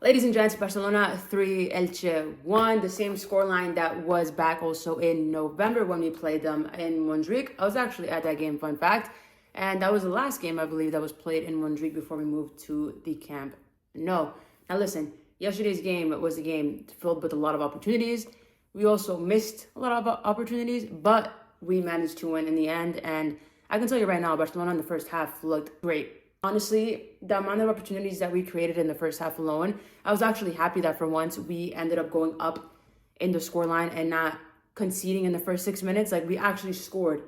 Ladies and gents, Barcelona 3, Elche 1. The same scoreline that was back also in November when we played them in Montjuic. I was actually at that game, fun fact. And that was the last game, I believe, that was played in Montjuic before we moved to the Camp Nou. Now listen, yesterday's game was a game filled with a lot of opportunities. We also missed a lot of opportunities, but we managed to win in the end. And I can tell you right now, Barcelona in the first half looked great. Honestly, the amount of opportunities that we created in the first half alone, I was actually happy that for once we ended up going up in the scoreline and not conceding in the first 6 minutes. Like, we actually scored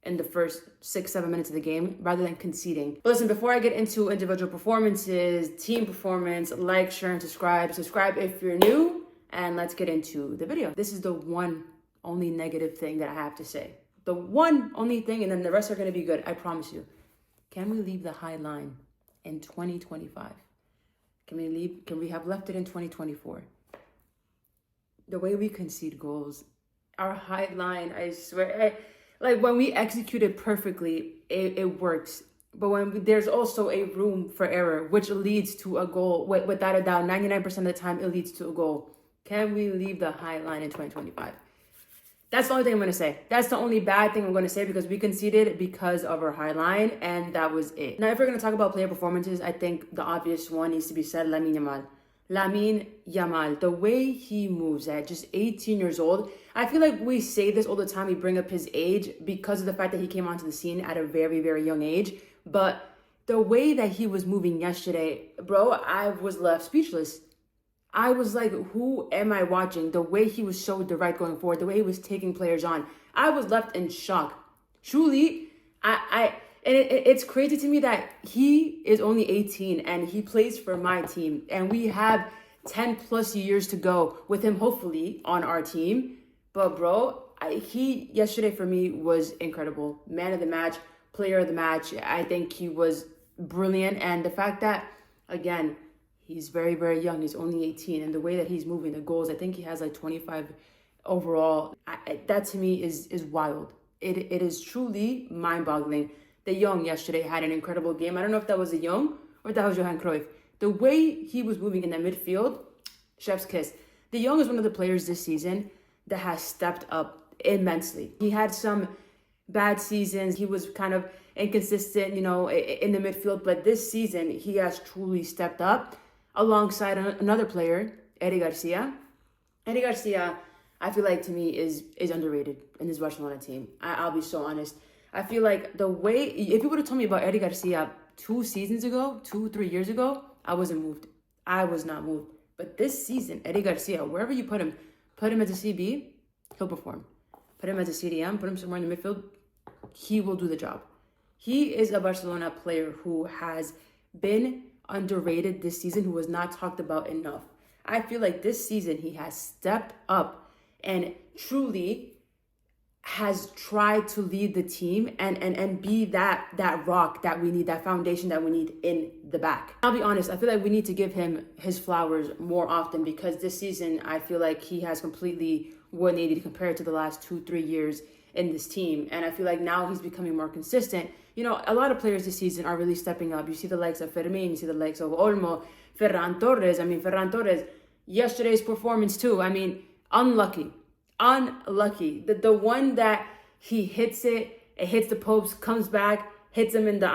in the first 6-7 minutes of the game rather than conceding. But listen, before I get into individual performances, team performance, like, share, and subscribe. Subscribe if you're new, and let's get into the video. This is the one only negative thing that I have to say. The one only thing, and then the rest are going to be good, I promise you. Can we leave the high line in 2025? Can we have left it in 2024? The way we concede goals, our high line, I swear, like when we execute it perfectly, it works. But when there's also a room for error, which leads to a goal, without a doubt, 99% of the time, it leads to a goal. Can we leave the high line in 2025? That's the only thing I'm going to say. That's the only bad thing I'm going to say because we conceded because of our high line, and that was it. Now, if we're going to talk about player performances, I think the obvious one needs to be said, Lamine Yamal. Lamine Yamal, the way he moves at just 18 years old, I feel like we say this all the time. We bring up his age because of the fact that he came onto the scene at a very, very young age. But the way that he was moving yesterday, bro, I was left speechless. I was like, who am I watching? The way he was so direct going forward, the way he was taking players on, I was left in shock. Truly, it's crazy to me that he is only 18 and he plays for my team. And we have 10 plus years to go with him, hopefully, on our team. But bro, he yesterday for me was incredible. Man of the match, player of the match. I think he was brilliant. And the fact that, again, he's very, very young. He's only 18. And the way that he's moving, the goals, I think he has like 25 overall. That to me is wild. It is truly mind-boggling. De Jong yesterday had an incredible game. I don't know if that was De Jong or if that was Johan Cruyff. The way he was moving in the midfield, chef's kiss. De Jong is one of the players this season that has stepped up immensely. He had some bad seasons. He was kind of inconsistent, in the midfield. But this season, he has truly stepped up. Alongside another player, Eric Garcia. Eric Garcia, I feel like to me is underrated in this Barcelona team. I'll be so honest. I feel like the way, if you would have told me about Eric Garcia 3 years ago, I wasn't moved. I was not moved. But this season, Eric Garcia, wherever you put him as a CB, he'll perform. Put him as a CDM, put him somewhere in the midfield, he will do the job. He is a Barcelona player who has been underrated this season, who was not talked about enough. I feel like this season he has stepped up and truly has tried to lead the team and be that rock that we need, that foundation that we need in the back. I'll be honest, I feel like we need to give him his flowers more often because this season I feel like he has completely what needed compared to the last 2-3 years in this team. And I feel like now he's becoming more consistent. A lot of players this season are really stepping up. You see the likes of Fermin, you see the likes of Olmo, Ferran Torres, yesterday's performance too. Unlucky. The one that he hits it hits the post, comes back, hits him in the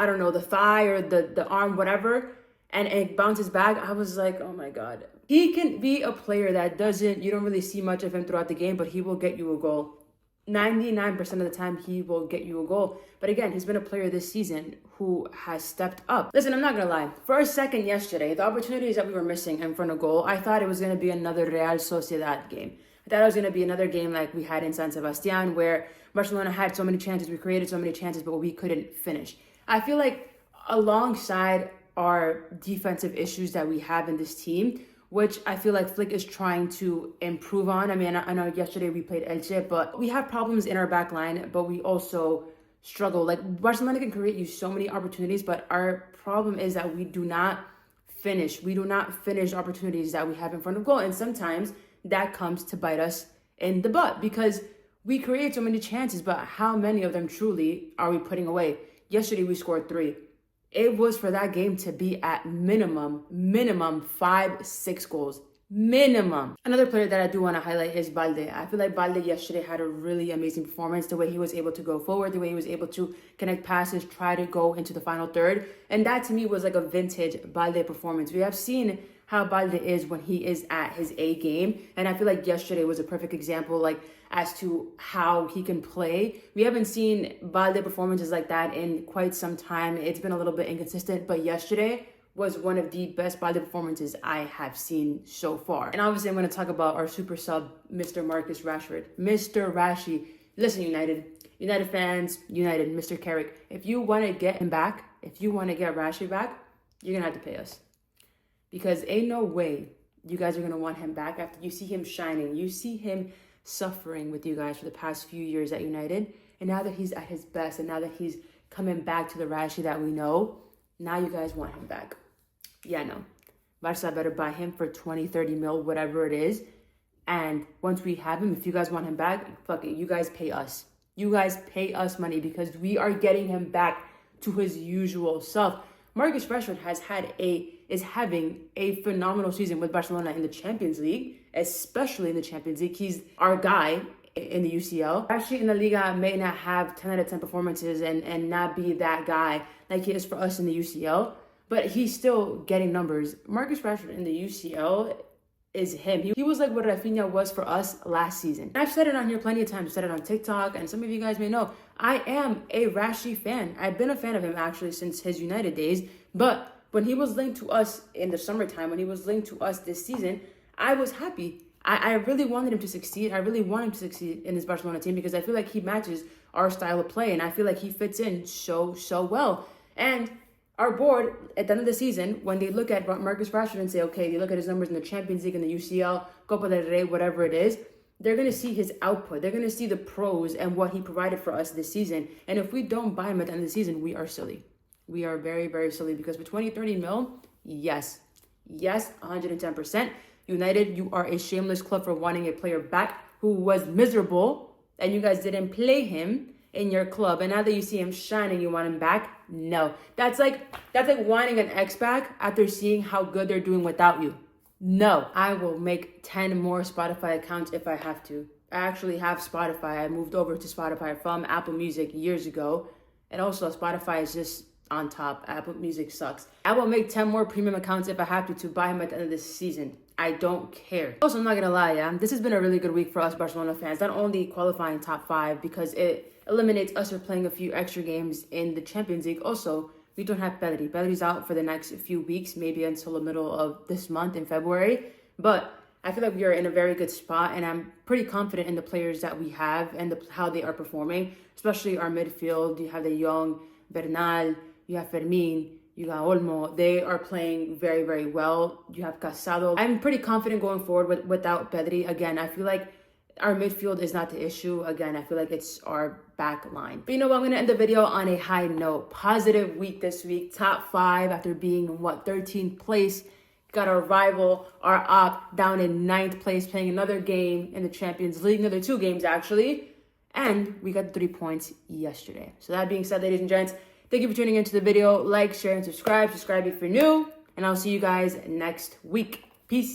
thigh or the arm, whatever, and it bounces back. I was like, oh my God. He can be a player that you don't really see much of him throughout the game, but he will get you a goal. 99% of the time, he will get you a goal. But again, he's been a player this season who has stepped up. Listen, I'm not going to lie. For a second yesterday, the opportunities that we were missing in front of goal, I thought it was going to be another Real Sociedad game. I thought it was going to be another game like we had in San Sebastian, where Barcelona had so many chances, we created so many chances, but we couldn't finish. I feel like alongside our defensive issues that we have in this team, which I feel like Flick is trying to improve on. I know yesterday we played Elche, but we have problems in our back line, but we also struggle. Like, Barcelona can create you so many opportunities, but our problem is that we do not finish. We do not finish opportunities that we have in front of goal. And sometimes that comes to bite us in the butt because we create so many chances, but how many of them truly are we putting away? Yesterday we scored 3. It was for that game to be at minimum 5-6 goals. Minimum. Another player that I do want to highlight is Balde. I feel like Balde yesterday had a really amazing performance. The way he was able to go forward, the way he was able to connect passes, try to go into the final third. And that to me was like a vintage Balde performance. We have seen how Balde is when he is at his A game. And I feel like yesterday was a perfect example, like as to how he can play. We haven't seen Balde performances like that in quite some time. It's been a little bit inconsistent, but yesterday was one of the best Balde performances I have seen so far. And obviously I'm going to talk about our super sub, Mr. Marcus Rashford. Mr. Rashi. Listen, United fans, United, Mr. Carrick. If you want to get him back, if you want to get Rashi back, you're going to have to pay us. Because ain't no way you guys are going to want him back after you see him shining. You see him suffering with you guys for the past few years at United. And now that he's at his best and now that he's coming back to the Rashi that we know, now you guys want him back. Yeah, no. Barca better buy him for 20, 30 mil, whatever it is. And once we have him, if you guys want him back, fuck it. You guys pay us. You guys pay us money because we are getting him back to his usual self. Marcus Rashford is having a phenomenal season with Barcelona in the Champions League, especially in the Champions League. He's our guy in the UCL. Actually, in the Liga, may not have 10 out of 10 performances and not be that guy like he is for us in the UCL, but he's still getting numbers. Marcus Rashford in the UCL is him. He was like what Rafinha was for us last season. And I've said it on here plenty of times. I've said it on TikTok, and some of you guys may know, I am a Rashi fan. I've been a fan of him actually since his United days, but when he was linked to us in the summertime, when he was linked to us this season, I was happy. I really wanted him to succeed. I really want him to succeed in this Barcelona team because I feel like he matches our style of play, and I feel like he fits in so well. And our board, at the end of the season, when they look at Marcus Rashford and say, okay, they look at his numbers in the Champions League and the UCL, Copa del Rey, whatever it is, they're going to see his output. They're going to see the pros and what he provided for us this season. And if we don't buy him at the end of the season, we are silly. We are very, very silly because for 20, 30 mil, yes, 110%. United, you are a shameless club for wanting a player back who was miserable and you guys didn't play him in your club, and now that you see him shining, you want him back? No. That's like wanting an ex back after seeing how good they're doing without you. No. I will make 10 more Spotify accounts if I have to. I actually have Spotify. I moved over to Spotify from Apple Music years ago, and also Spotify is just on top. Apple Music sucks. I will make 10 more premium accounts if I have to buy him at the end of this season. I don't care. Also, I'm not gonna lie, yeah, this has been a really good week for us Barcelona fans. Not only qualifying top 5 because it eliminates us from playing a few extra games in the Champions League. Also, we don't have Pedri. Pedri's out for the next few weeks, maybe until the middle of this month in February. But I feel like we are in a very good spot, and I'm pretty confident in the players that we have and how they are performing, especially our midfield. You have the young Bernal, you have Fermin, you got Olmo. They are playing very, very well. You have Casado. I'm pretty confident going forward without Pedri. Again, I feel like our midfield is not the issue. Again, I feel like it's our back line. But you know what? I'm going to end the video on a high note. Positive week this week. Top 5 after being in 13th place. Got our rival, our op, down in 9th place, playing another game in the Champions League. Another 2 games, actually. And we got 3 points yesterday. So that being said, ladies and gents, thank you for tuning into the video. Like, share, and subscribe. Subscribe if you're new. And I'll see you guys next week. Peace.